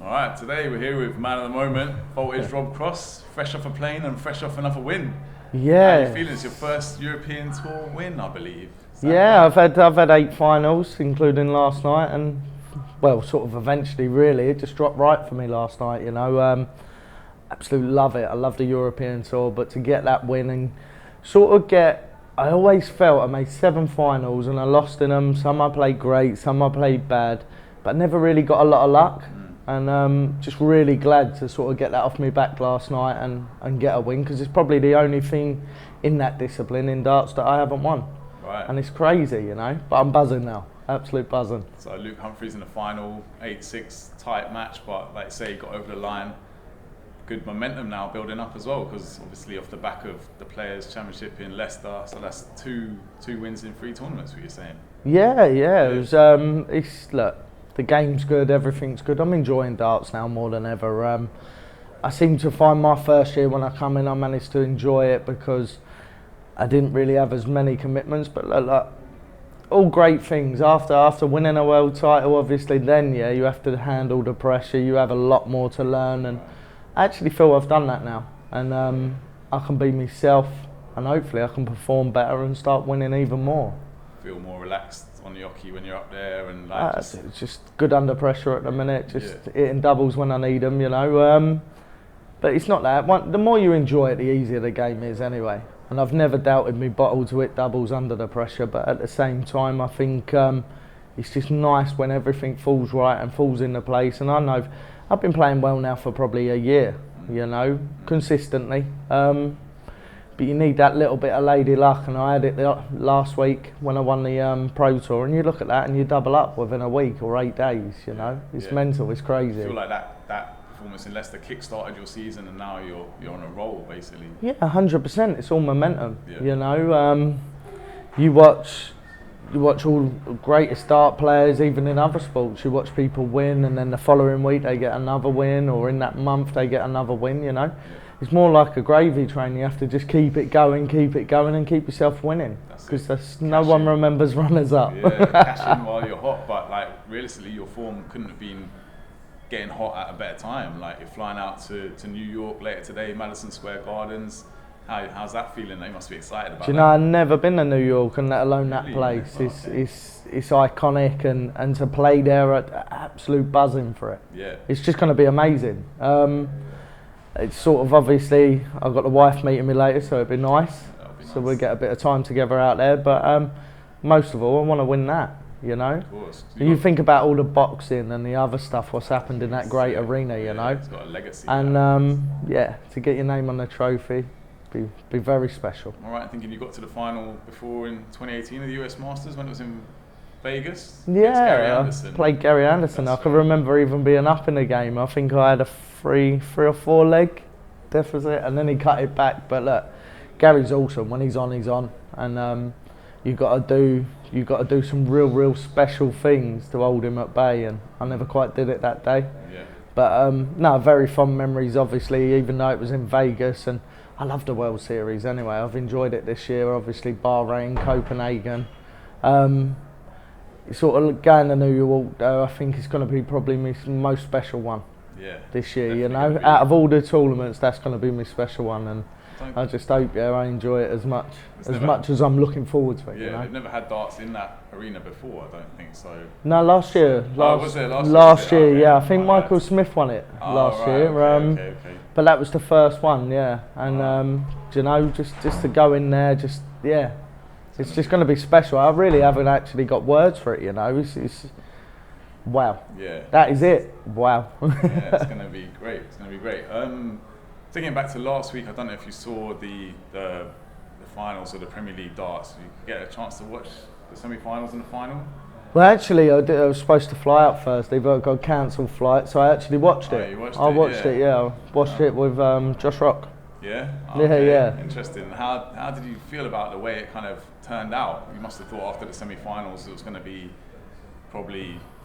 All right, today we're here with man of the moment, Voltage Rob Cross, fresh off a plane and fresh off another win. Yeah. How are you feeling? It's your first European Tour win, I believe. Yeah, right? I've had 8 finals, including last night, and well, sort of eventually, really, it just dropped right for me last night. You know, absolutely love it. I love the European Tour, but to get that win and sort of I always felt I made 7 finals and I lost in them. Some I played great, some I played bad, but never really got a lot of luck. And just really glad to sort of get that off my back last night and get a win, because it's probably the only thing in that discipline in darts that I haven't won. Right. And it's crazy, you know, but I'm buzzing now, absolute buzzing. So Luke Humphries in the final, 8-6 tight match, but like I say, he got over the line. Good momentum now building up as well, because obviously off the back of the Players' Championship in Leicester, so that's two wins in 3 tournaments, what you're saying? Yeah. It was, look, the game's good, everything's good. I'm enjoying darts now more than ever. I seem to find my first year when I come in, I managed to enjoy it because I didn't really have as many commitments. But look, all great things. After winning a world title, obviously, then you have to handle the pressure. You have a lot more to learn, and I actually feel I've done that now, and I can be myself, and hopefully I can perform better and start winning even more. Feel more relaxed on the hockey when you're up there, and It's just good under pressure at the minute, just hitting doubles when I need them, you know. But it's not that. The more you enjoy it, the easier the game is anyway. And I've never doubted me bottle to hit doubles under the pressure, but at the same time, I think it's just nice when everything falls right and falls into place. And I know I've been playing well now for probably a year, you know, consistently. But you need that little bit of lady luck, and I had it last week when I won the Pro Tour, and you look at that and you double up within a week or 8 days, you know. It's mental, it's crazy. I feel like that performance in Leicester kick-started your season, and now you're on a roll, basically. Yeah, 100%, it's all momentum, you know. You watch all the greatest dart players, even in other sports. You watch people win, and then the following week they get another win, or in that month they get another win, you know. It's more like a gravy train. You have to just keep it going, and keep yourself winning. Because no one remembers runners up. Yeah, cash in while you're hot, but like realistically, your form couldn't have been getting hot at a better time. Like you're flying out to New York later today, Madison Square Gardens. How's that feeling? You must be excited about it. Do you know, I've never been to New York, and let alone that place. Oh, It's iconic, and to play there, absolute buzzing for it. Yeah. It's just going to be amazing. It's sort of, obviously, I've got the wife meeting me later, so it'd be nice. So we'll get a bit of time together out there. But most of all, I want to win that, you know. Of course. You think about all the boxing and the other stuff, what's happened in that great arena, you know. It's got a legacy. And to get your name on the trophy, be very special. All right, thinking you got to the final before in 2018 of the US Masters when it was in Vegas. Yeah, I played Gary Anderson. I can remember even being up in the game. I think I had a 3 or 4 leg deficit, and then he cut it back. But look, Gary's awesome. When he's on, and you got to do some real special things to hold him at bay. And I never quite did it that day. Yeah. But no, very fond memories. Obviously, even though it was in Vegas, and I love the World Series anyway. I've enjoyed it this year. Obviously, Bahrain, Copenhagen. Sort of going to New York, though, I think it's going to be probably my most special one this year, you know. Out of all the tournaments, that's going to be my special one, and I just hope I enjoy it as much as I'm looking forward to it. Yeah, you know? they've never had darts in that arena before, I don't think so. No, last year. Last year? Year, yeah. I think Michael Smith won it last year. Okay. But that was the first one, yeah. And you know, just to go in there, it's just going to be special. I really haven't actually got words for it, you know. It's wow. Yeah. That is it. Wow. Yeah, it's going to be great. It's going to be great. Taking it back to last week, I don't know if you saw the finals of the Premier League darts. Did you get a chance to watch the semi-finals and the final? Well, actually, I was supposed to fly out Thursday, but I got a cancelled flight, so I actually watched it. You watched I watched it, yeah. I watched it with Josh Rock. Yeah? Okay. Yeah. Interesting. How did you feel about the way it kind of turned out? You must have thought after the semi-finals it was going to be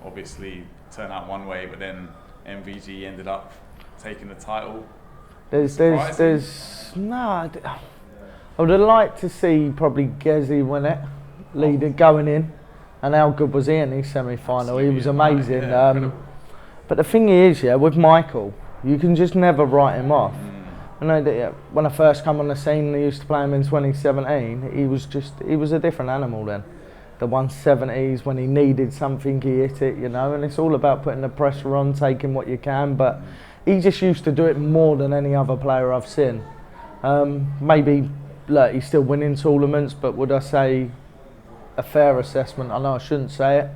obviously turn out one way, but then MVG ended up taking the title. I would have liked to see probably Gezi win it, leader going in, and how good was he in his semi-final? He was amazing. But the thing is, yeah, with Michael, you can just never write him off. I know that when I first come on the scene, I used to play him in 2017. He was a different animal then. The 170s, when he needed something, he hit it, you know. And it's all about putting the pressure on, taking what you can. But he just used to do it more than any other player I've seen. Maybe, look, he's still winning tournaments, but would I say a fair assessment? I know I shouldn't say it,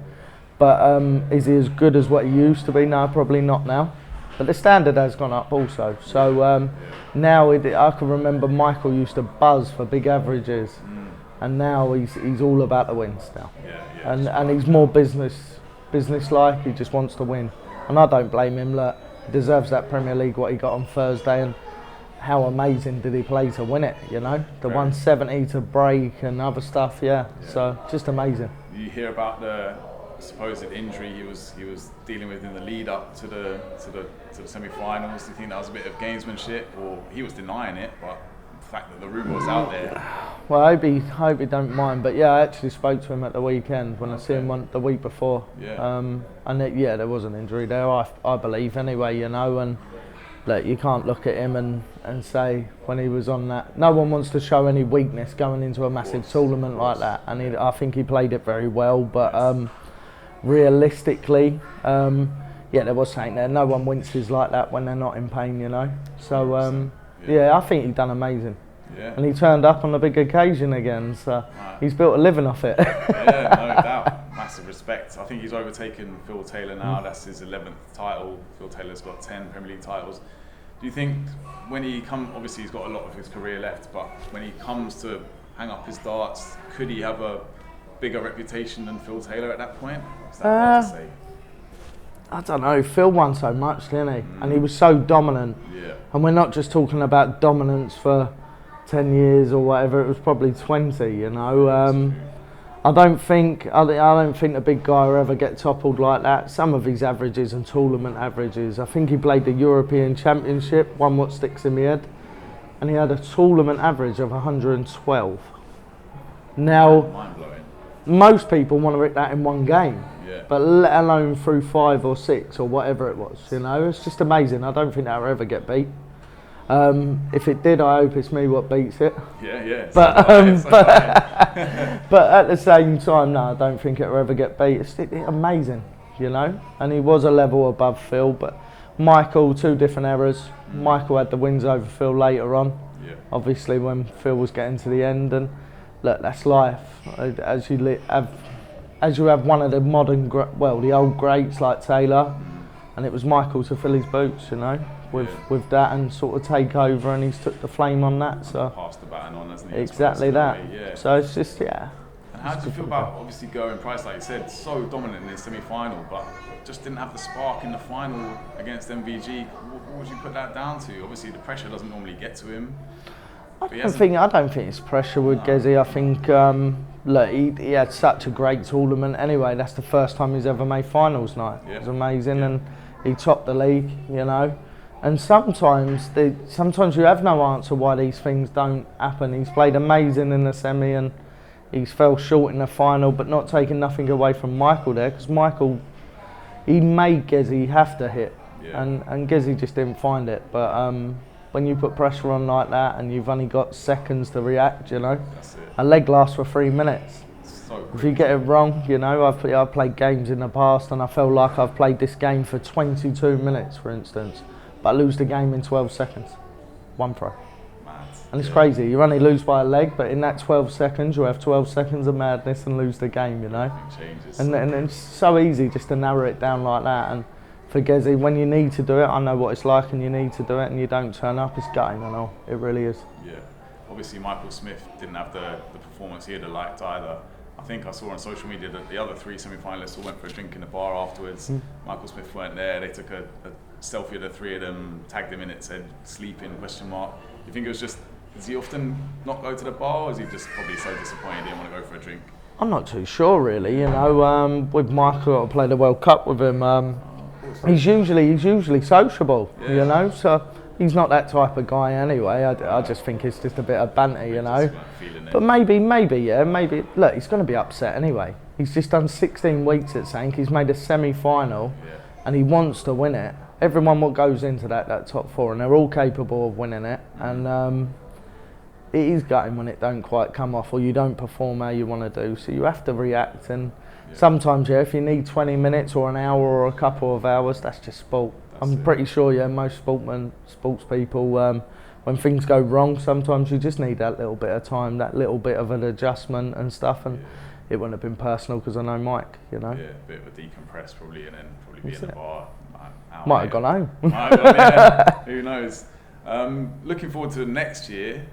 but is he as good as what he used to be? No, probably not now. But the standard has gone up also. So now I can remember Michael used to buzz for big averages, and now he's all about the wins now. And he's more business-like. He just wants to win, and I don't blame him. Look, he deserves that Premier League what he got on Thursday, and how amazing did he play to win it? You know, the 170 to break and other stuff. Yeah. So just amazing. You hear about the supposed injury he was dealing with in the lead up to the semi-finals. Do you think that was a bit of gamesmanship, or he was denying it, but the fact that the rumour was out there? Well, I hope he don't mind. But yeah, I actually spoke to him at the weekend when I see him the week before. And there was an injury there. I believe anyway. You know, and look, you can't look at him and say when he was on that. No one wants to show any weakness going into a massive tournament like that. And I think he played it very well, but. Realistically, there was something there. No one winces like that when they're not in pain, you know. So, I think he's done amazing. Yeah. And he turned up on a big occasion again, so he's built a living off it. Yeah, no doubt. Massive respect. I think he's overtaken Phil Taylor now. That's his 11th title. Phil Taylor's got 10 Premier League titles. Do you think when he obviously he's got a lot of his career left, but when he comes to hang up his darts, could he have a bigger reputation than Phil Taylor at that point? Is that hard to say? I don't know. Phil won so much, didn't he? And he was so dominant. Yeah. And we're not just talking about dominance for 10 years or whatever. It was probably 20. You know. I don't think the big guy will ever get toppled like that. Some of his averages and tournament averages. I think he played the European Championship. One what sticks in my head, and he had a tournament average of 112. Now. Mind-blowing. Most people want to hit that in one game, but let alone through 5 or 6 or whatever it was. You know, it's just amazing. I don't think that'll ever get beat. If it did, I hope it's me what beats it. Yeah. But at the same time, no, I don't think it'll ever get beat. It's amazing, you know. And he was a level above Phil, but Michael, 2 different eras. Michael had the wins over Phil later on. Yeah. Obviously, when Phil was getting to the end and. Look, that's life. As you have one of the modern, the old greats like Taylor, and it was Michael to fill his boots, you know, with that and sort of take over, and he's took the flame on that. So passed the baton on, hasn't he? Exactly that. Yeah. So it's just And how do you feel about obviously Gerwyn Price, like you said, so dominant in his semi-final, but just didn't have the spark in the final against MVG? What would you put that down to? Obviously, the pressure doesn't normally get to him. I don't think it's pressure with Gezi. I think he had such a great tournament. Anyway, that's the first time he's ever made finals night. Yeah. It was amazing, and he topped the league. You know, and sometimes you have no answer why these things don't happen. He's played amazing in the semi, and he's fell short in the final, but not taking nothing away from Michael there, because Michael, he made Gezi have to hit, and Gezi just didn't find it. But when you put pressure on like that and you've only got seconds to react, you know, a leg lasts for 3 minutes. If you get it wrong, you know, I've played games in the past and I felt like I've played this game for 22 minutes, for instance, but I lose the game in 12 seconds. One throw. And it's crazy. You only lose by a leg, but in that 12 seconds, you have 12 seconds of madness and lose the game, you know. And it's so easy just to narrow it down like that. And for Gezi, when you need to do it, I know what it's like, and you need to do it, and you don't turn up, it's gutting and all. It really is. Yeah. Obviously, Michael Smith didn't have the performance he'd have liked either. I think I saw on social media that the other 3 semi-finalists all went for a drink in the bar afterwards. Michael Smith weren't there. They took a selfie of the 3 of them, tagged him in it, said "sleeping?" Do you think it was just? Does he often not go to the bar, or is he just probably so disappointed he didn't want to go for a drink? I'm not too sure, really. You know, with Michael, I played the World Cup with him. He's usually sociable, you know, so he's not that type of guy anyway. I just think it's just a bit of banter, you know. But maybe, look, he's going to be upset anyway. He's just done 16 weeks at Sank. He's made a semi-final. and he wants to win it. Everyone what goes into that top 4, and they're all capable of winning it. And it is gutting when it don't quite come off, or you don't perform how you want to do. So you have to react. And sometimes, if you need 20 minutes or an hour or a couple of hours, that's just sport. I'm pretty sure, most sports people, when things go wrong, sometimes you just need that little bit of time, that little bit of an adjustment and stuff. And it wouldn't have been personal because I know Mike, Yeah, a bit of a decompress probably, and then probably be in the bar. Might have gone home. Who knows? Looking forward to next year.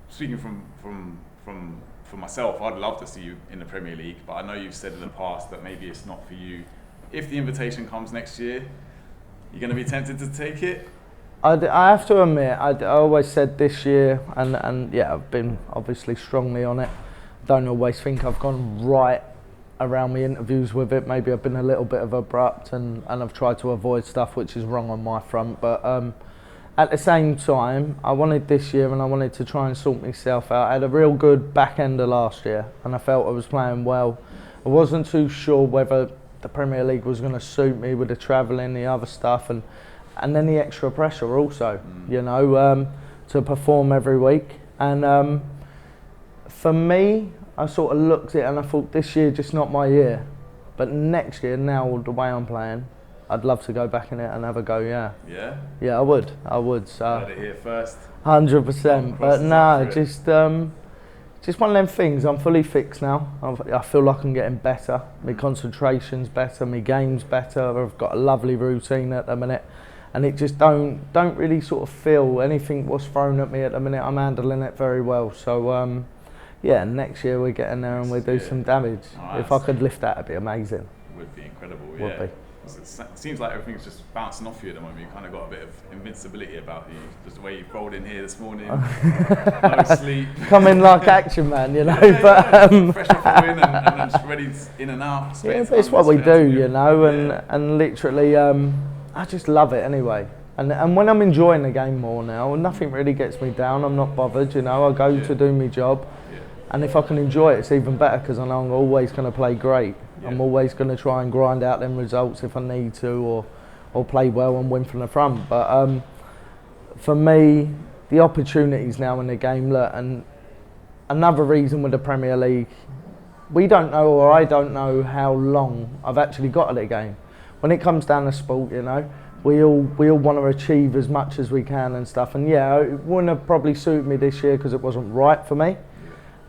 Speaking from myself, I'd love to see you in the Premier League, but I know you've said in the past that maybe it's not for you. If the invitation comes next year, you're going to be tempted to take it? I have to admit, I always said this year, and I've been obviously strongly on it. Don't always think I've gone right around my interviews with it. Maybe I've been a little bit of abrupt, and I've tried to avoid stuff which is wrong on my front. But at the same time, I wanted this year, and I wanted to try and sort myself out. I had a real good back end of last year, and I felt I was playing well. I wasn't too sure whether the Premier League was going to suit me with the travelling, the other stuff, and then the extra pressure also, to perform every week. And for me, I sort of looked at it and I thought, this year just not my year. But next year, now the way I'm playing, I'd love to go back in it and have a go. Yeah, I would. So heard it here first. 100%. But no, just one of them things. I'm fully fixed now. I feel like I'm getting better. My concentration's better. My game's better. I've got a lovely routine at the minute, and it just don't really sort of feel anything was thrown at me at the minute. I'm handling it very well. So next year we're getting there and we do some damage. If I could lift that, it'd be amazing. It would be incredible. Would be. It seems like everything's just bouncing off you at the moment. You kind of got a bit of invincibility about you. Just the way you rolled in here this morning, no sleep. Coming like action man, fresh off a win and just ready in and out. Yeah, but it's what we do, and literally, I just love it anyway. And when I'm enjoying the game more now, nothing really gets me down. I'm not bothered, I go to do my job. And if I can enjoy it, it's even better because I know I'm always going to play great. I'm always going to try and grind out them results if I need to, or play well and win from the front. But for me, the opportunities now in the game, and another reason with the Premier League, we don't know, or I don't know how long I've actually got at the game. When it comes down to sport, we all want to achieve as much as we can and stuff. And it wouldn't have probably suited me this year because it wasn't right for me.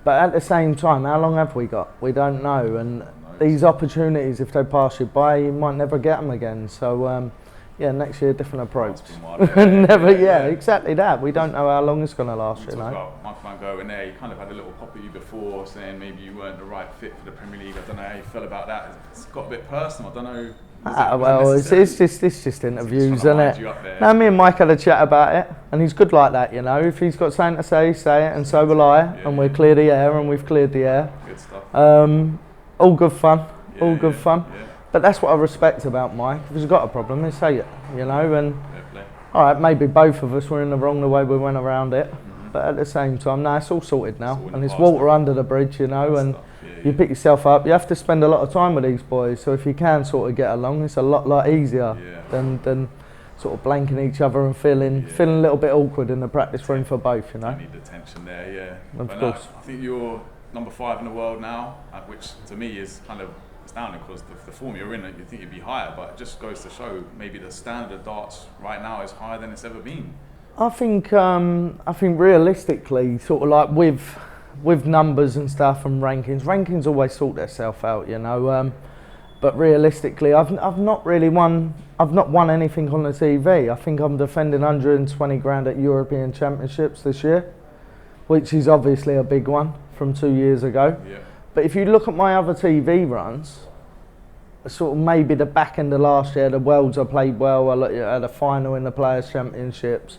But at the same time, how long have we got? We don't know. And these opportunities, if they pass you by, you might never get them again. So, next year, different approach. Exactly that. We don't know how long it's going to last, About Mike Van Gogh in there, you kind of had a little pop at you before saying maybe you weren't the right fit for the Premier League. I don't know how you felt about that. It's got a bit personal. I don't know. It's just interviews, isn't it? No, me and Mike had a chat about it, and he's good like that, If he's got something to say it, and so will I, and we'll clear the air, and we've cleared the air. Good stuff. All good fun, fun. But that's what I respect about Mike. If he's got a problem, he'll say it, and all right, maybe both of us were in the wrong the way we went around it, but at the same time, no, it's all sorted now, and it's water under the bridge, and you pick yourself up. You have to spend a lot of time with these boys, so if you can sort of get along, it's a lot easier than sort of blanking each other and feeling a little bit awkward in the practice room for both, You need the tension there, Of course. I think you're number 5 in the world now, which to me is kind of astounding because the form you're in, you think you'd be higher, but it just goes to show maybe the standard of darts right now is higher than it's ever been. I think realistically, sort of like with numbers and stuff and rankings always sort themselves out, but realistically, I've not won anything on the TV. I think I'm defending 120 grand at European Championships this year, which is obviously a big one from 2 years ago. But if you look at my other TV runs, sort of maybe the back end of last year, the Worlds I played well. I had a final in the Players' Championships.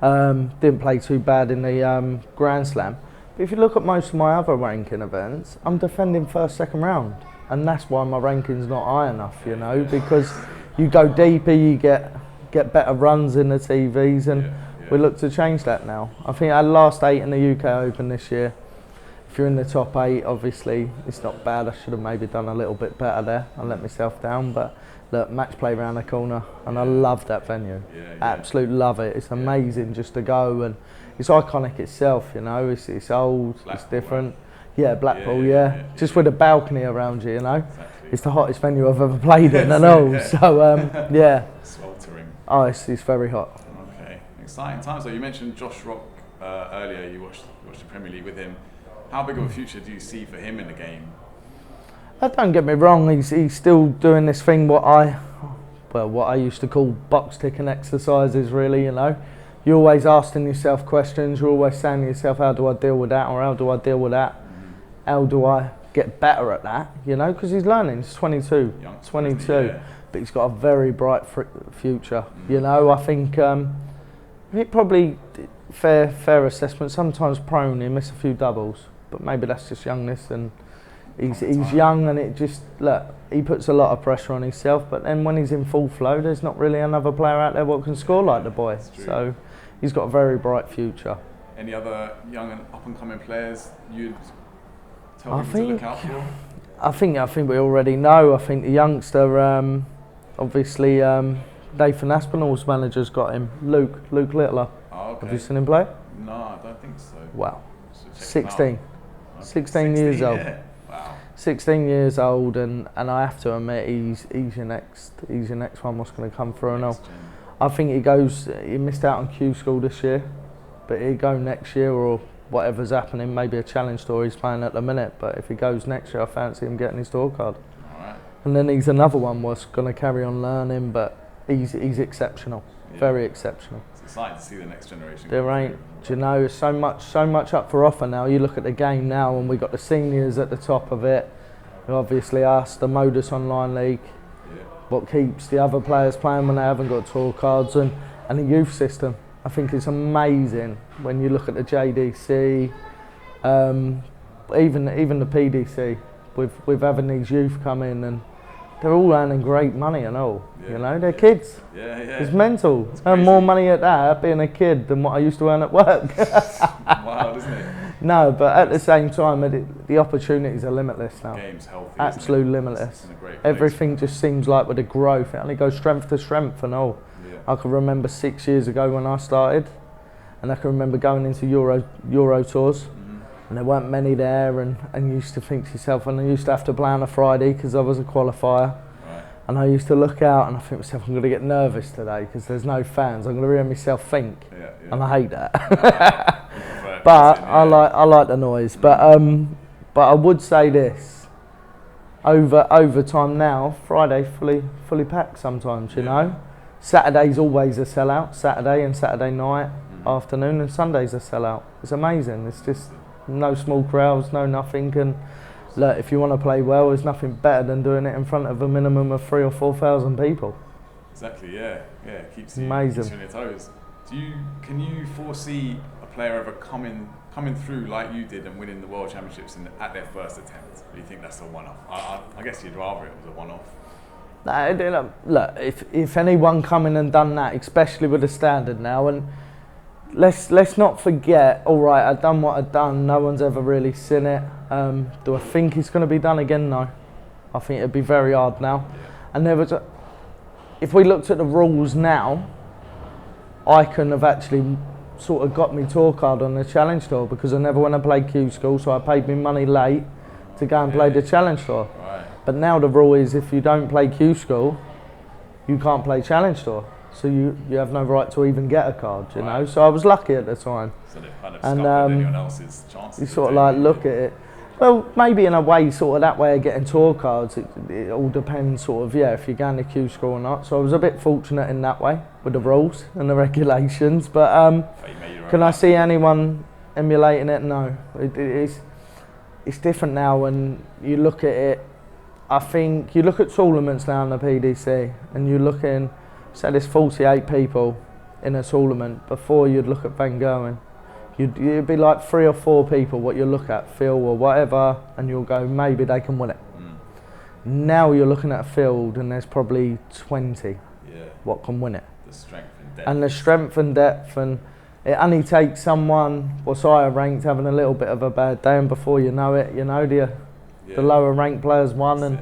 Didn't play too bad in the Grand Slam. But if you look at most of my other ranking events, I'm defending first, second round. And that's why my ranking's not high enough, because you go deeper, you get better runs in the TVs, and we look to change that now. I think our last 8 in the UK Open this year, if you're in the top 8, obviously it's not bad. I should have maybe done a little bit better there. I let myself down, but look, match play round the corner, and I love that venue. Absolutely love it. It's amazing just to go, and it's iconic itself. You know, it's old, Blackpool, it's different. Yeah, Blackpool. Just with a balcony around you. You know, it's the hottest venue I've ever played in, and all. So yeah. Sweltering. Oh, it's very hot. Okay, exciting times. So you mentioned Josh Rock earlier. You watched the Premier League with him. How big of a future do you see for him in the game? Don't get me wrong. He's still doing this thing what I used to call box ticking exercises. Really, you know, you're always asking yourself questions. You're always saying to yourself, how do I deal with that, or how do I deal with that? How do I get better at that? You know, because he's learning. He's 22, but he's got a very bright future. You know, I think it probably fair assessment. Sometimes prone, he miss a few doubles, but maybe that's just youngness, and he's young, and it just he puts a lot of pressure on himself. But then when he's in full flow, there's not really another player out there what can score like the boy. So he's got a very bright future. Any other young and up and coming players you'd tell people to look out for? I think we already know. I think the youngster, obviously, Nathan Aspinall's manager's got him. Luke Littler. Oh, okay. Have you seen him play? No, I don't think so. Wow. 16 years old. Yeah. Wow. 16 years old, and I have to admit he's your next one. What's going to come through and all. I think he missed out on Q School this year, but he'll go next year or whatever's happening. Maybe a challenge tour he's playing at the minute, but if he goes next year, I fancy him getting his tour card. All right. And then he's another one what's going to carry on learning, but he's exceptional, very exceptional. It's exciting to see the next generation. There ain't, do you know, so much up for offer now. You look at the game now, and we've got the seniors at the top of it. Obviously us, the Modus Online League, what keeps the other players playing when they haven't got tour cards, and the youth system. I think it's amazing when you look at the JDC, even the PDC, with having these youth come in, and they're all earning great money and all. You know, they're kids. It's mental. Earn more money at that being a kid than what I used to earn at work. Wild, isn't it? No, but at the same time, the opportunities are limitless now. Game's healthy. Absolutely limitless. It's in a great place. Everything just seems like with the growth, it only goes strength to strength and all. I can remember 6 years ago when I started, and I can remember going into Euro tours, and there weren't many there, and you used to think to yourself, and I used to have to play on a Friday because I was a qualifier, and I used to look out and I think to myself, I'm going to get nervous today because there's no fans. I'm going to hear myself think, and I hate that. But I like the noise. But I would say this: over time now, Friday fully packed sometimes. You know, Saturday's always a sellout. Saturday and Saturday night, afternoon, and Sunday's a sellout. It's amazing. It's just no small crowds, no nothing. And look, if you want to play well, there's nothing better than doing it in front of a minimum of 3,000 or 4,000 people. Exactly. Yeah. Keeps you on your toes. Can you foresee a player ever coming through like you did and winning the World Championships at their first attempt? Or do you think that's a one-off? I guess you'd rather it was a one-off. No, look, if anyone come in and done that, especially with the standard now, and let's not forget, all right, I've done what I've done, no one's ever really seen it. Do I think it's going to be done again? No. I think it'd be very hard now. And if we looked at the rules now, I couldn't have actually sort of got me tour card on the challenge tour because I never went and played Q School, so I paid me money late to go and play the challenge tour. But now the rule is if you don't play Q School, you can't play challenge tour. So you have no right to even get a card, you know. So I was lucky at the time. So they've kind of scuppered anyone else's chances. You sort of like look at it. Well, maybe in a way, sort of that way of getting tour cards, it all depends sort of, if you're going to Q School or not. So I was a bit fortunate in that way with the rules and the regulations. But can I see anyone emulating it? No. It's different now when you look at it. I think you look at tournaments now in the PDC and you look in, say there's 48 people in a tournament. Before you'd look at Van Gogh, you'd be like 3 or 4 people what you look at, Phil or whatever, and you'll go, maybe they can win it. Now you're looking at a field and there's probably 20 what can win it. The strength and depth. And the strength and depth, and it only takes someone what's higher ranked having a little bit of a bad day, and before you know it, the lower ranked players won, and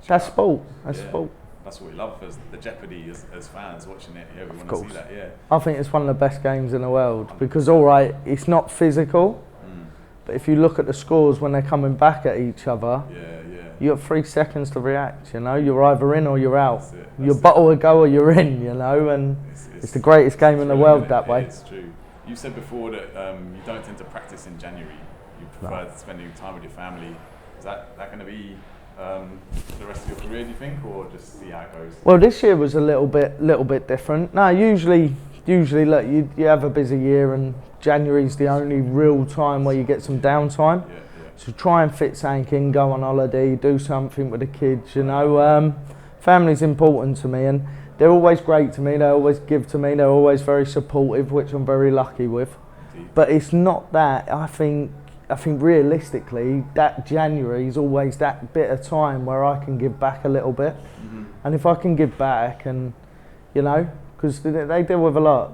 that's sport. That's sport. That's what we love as the jeopardy as fans watching it. Yeah, we want to see that. Yeah. I think it's one of the best games in the world because, all right, it's not physical, but if you look at the scores when they're coming back at each other, you have 3 seconds to react. You're either in or you're out. You bottle a go or you're in. And it's the greatest game in the world that way. It's true. You said before that you don't tend to practice in January. You prefer spending time with your family. Is that going to be the rest of your career, do you think, or just see how it goes? Well, this year was a little bit different. No, usually look, you have a busy year, and January's the only real time where you get some downtime. So try and fit something in, go on holiday, do something with the kids. Family's important to me, and they're always great to me. They always give to me. They're always very supportive, which I'm very lucky with. Indeed. But it's not that. I think realistically, that January is always that bit of time where I can give back a little bit. And if I can give back, and because they deal with a lot.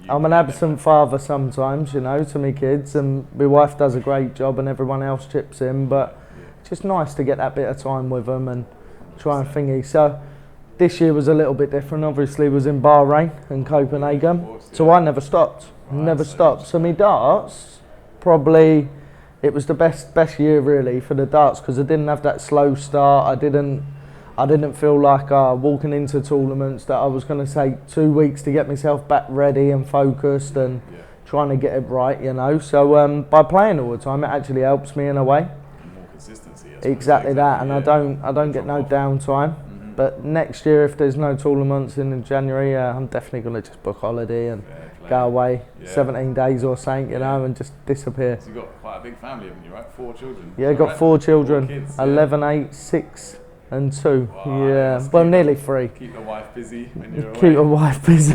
I'm an absent father sometimes, to my kids, and my wife does a great job, and everyone else chips in. But it's just nice to get that bit of time with them and try and thingy. So this year was a little bit different. Obviously, it was in Bahrain and Copenhagen, so I never stopped. So my darts, probably, it was the best year really for the darts because I didn't have that slow start. I didn't feel like walking into tournaments that I was going to take 2 weeks to get myself back ready and focused and trying to get it right, So by playing all the time, it actually helps me in a way. More consistency. Exactly that, and I don't get no downtime. But next year, if there's no tournaments in January, I'm definitely going to just book holiday and go away 17 days or something, and just disappear. So you've got quite a big family, haven't you, right? 4 children? Yeah, I've got 4 children, 4 kids, 11, 8, 6 and 2. Wow, well, nearly 3. Keep the wife busy when you're away. Keep the wife busy.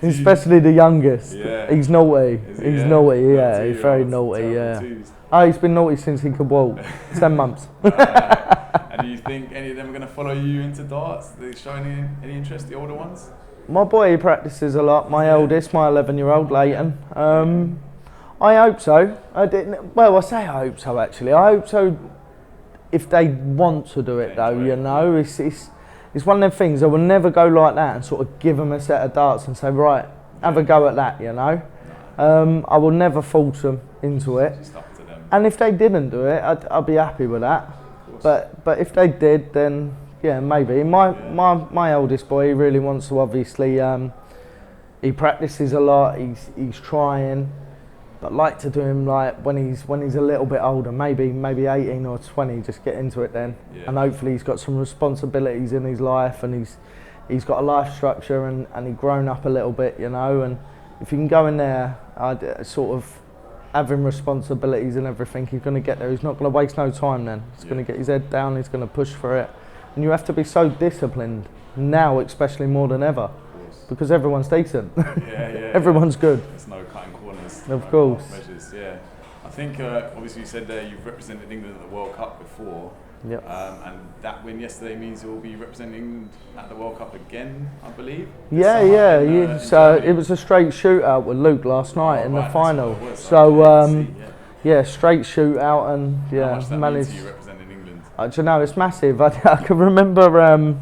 Especially the youngest. He's naughty. He's naughty, he's very naughty, Oh, he's been naughty since he could walk. 10 months. And do you think any of them are going to follow you into darts? Are they showing any interest, the older ones? My boy, he practices a lot. My eldest, my 11-year-old, Leighton. I hope so. I say I hope so, actually. I hope so if they want to do it, though, It's one of them things. I will never go like that and sort of give them a set of darts and say, right, have a go at that, I will never force them into it. Just up to them. And if they didn't do it, I'd be happy with that. But if they did, then maybe. My eldest boy, he really wants to. Obviously, he practices a lot. He's trying, but like to do him like when he's a little bit older, maybe 18 or 20. Just get into it then, and hopefully he's got some responsibilities in his life, and he's got a life structure, and he's grown up a little bit, And if you can go in there, sort of having responsibilities and everything, he's going to get there. He's not going to waste no time then. He's going to get his head down, he's going to push for it. And you have to be so disciplined now, especially more than ever, because everyone's decent. Everyone's good. There's no cutting corners. Of course. Measures, I think, obviously you said there you've represented England at the World Cup before. Yep. And that win yesterday means you'll be representing at the World Cup again, I believe. So it was a straight shootout with Luke last night in the final. Straight shootout, and how much that means to you representing England? Do you know, it's massive. I can remember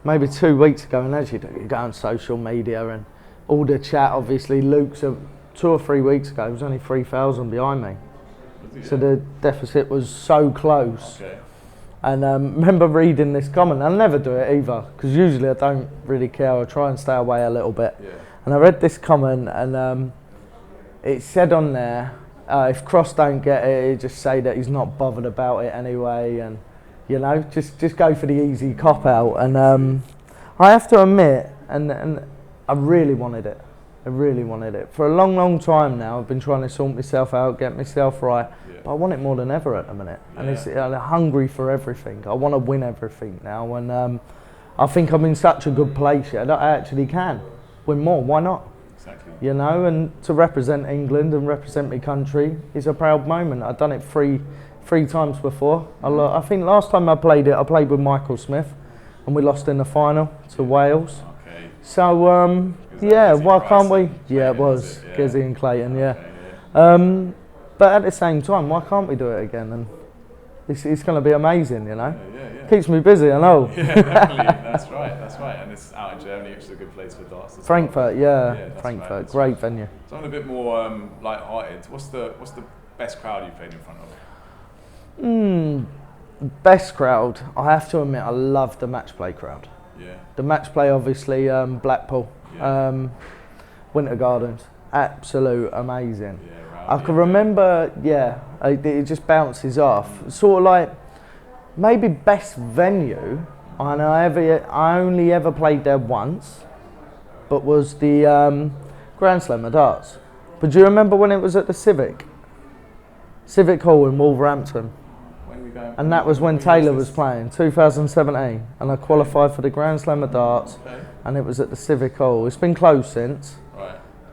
maybe 2 weeks ago, and as you do, you go on social media and all the chat. Obviously, Luke's 2 or 3 weeks ago, he was only 3,000 behind me. So the deficit was so close. Okay. And remember reading this comment. I'll never do it either, because usually I don't really care. I try and stay away a little bit. And I read this comment, and it said on there, if Cross don't get it, just say that he's not bothered about it anyway, and just go for the easy cop out. And I have to admit, and I really wanted it. For a long time now. I've been trying to sort myself out, get myself right. But I want it more than ever at the minute. And I'm hungry for everything. I want to win everything now. And I think I'm in such a good place that I actually can win more. Why not? Exactly. And to represent England and represent my country is a proud moment. I've done it three times before. I think last time I played with Michael Smith, and we lost in the final to Wales. Okay. So Yeah, why can't we? Clayton, Yeah, it was is it? Gizzy and Clayton. Yeah. Okay, yeah. But at the same time, why can't we do it again? And it's going to be amazing, you know. Yeah. Keeps me busy, I know. Yeah, definitely. That's right. And it's out in Germany, which is a good place for darts. Frankfurt, That's Frankfurt, right, great venue. Something a bit more light-hearted. What's the best crowd you've played in front of? Best crowd, I have to admit, I love the match play crowd. Yeah. The match play, obviously, Blackpool, Yeah. Winter Gardens, absolute amazing. Yeah, I can remember, it just bounces off. Sort of like, maybe best venue, and I only ever played there once, but was the Grand Slam of darts. But do you remember when it was at the Civic Hall in Wolverhampton? And that was when Taylor was playing, 2017, and I qualified for the Grand Slam of darts, and it was at the Civic Hall. It's been closed since,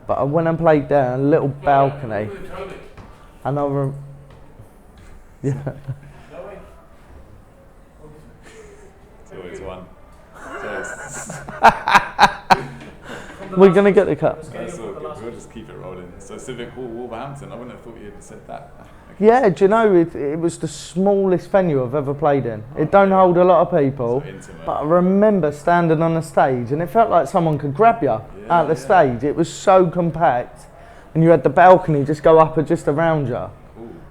but I went and played there in a little balcony, and yeah. It's always one. We're going to get the cup. That's all good. We'll just keep it rolling. So Civic Hall, Wolverhampton. I wouldn't have thought you'd said that. Okay. Yeah, do you know, it was the smallest venue I've ever played in. It don't hold a lot of people, So intimate. but I remember standing on the stage and it felt like someone could grab you out the stage. It was so compact, and you had the balcony just go up and just around you.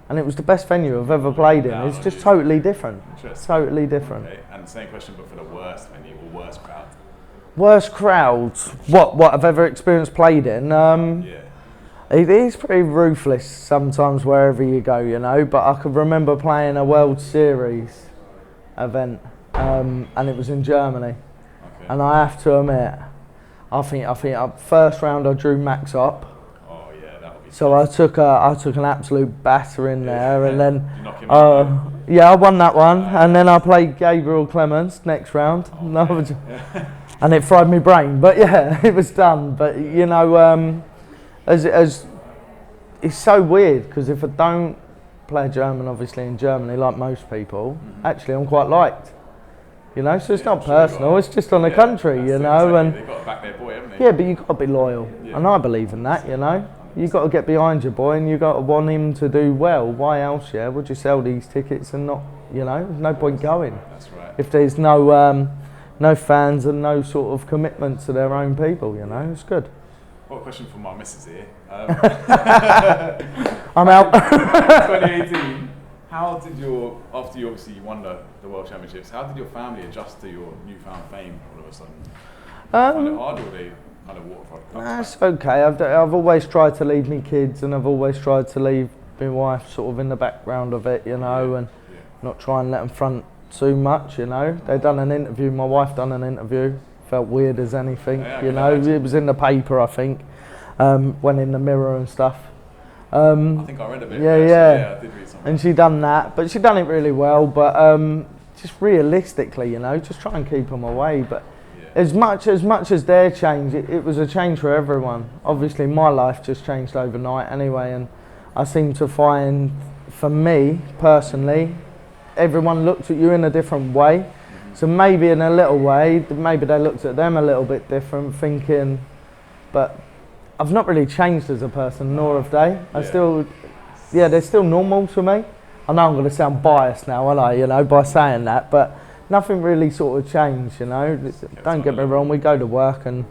And it was the best venue I've ever played in. It's just totally different. Totally different. Okay. And same question, but for the worst venue or worst crowd. Worst crowds, what I've ever experienced played in. It is pretty ruthless sometimes wherever you go, you know. But I could remember playing a World Series event, and it was in Germany. Okay. And I have to admit, I think first round I drew max up. Oh yeah, that would be. So I took an absolute batter in there, and then You knock him out, I won that one, and then I played Gabriel Clemens next round. And it fried my brain, but yeah, it was done. But you know, as it's so weird, because if I don't play German, obviously in Germany, like most people, actually I'm quite liked. You know, so it's not personal. It's just on the country, you know. And they've got to back their boy, haven't they? yeah, but you got to be loyal, and I believe in that. You know, you got to get behind your boy, and you got to want him to do well. Why else? Yeah, would you sell these tickets and not? You know, there's no point going. That's right. If there's no fans and no sort of commitment to their own people, you know, it's good. What a question from my missus here. I'm out. 2018. How did after you obviously won the World Championships, how did your family adjust to your newfound fame all of a sudden? Find it hard, or they kind of waterfront? That's okay. I've always tried to leave me kids, and I've always tried to leave my wife sort of in the background of it, you know, and not try and let them front too much, you know. They done an interview, my wife done an interview, felt weird as anything, you know. It was in the paper, I think, went in the Mirror and stuff. I think I read a bit. Yeah, I did read something. And she done that, but she done it really well. But just realistically, you know, just try and keep them away. But as much as their change, it was a change for everyone. Obviously, my life just changed overnight anyway, and I seem to find, for me personally, everyone looked at you in a different way. So maybe in a little way, maybe they looked at them a little bit different, thinking, but I've not really changed as a person, nor have they. They're still normal to me. I know I'm going to sound biased now, aren't I, you know, by saying that, but nothing really sort of changed, you know. Don't get me wrong, we go to work and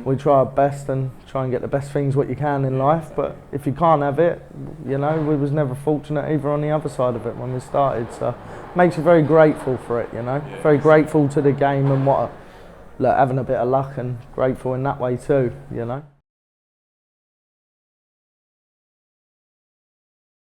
we try our best and try and get the best things what you can in life, but if you can't have it, you know, we was never fortunate either on the other side of it when we started, so makes you very grateful for it, you know. Very grateful to the game and having a bit of luck, and grateful in that way too, you know.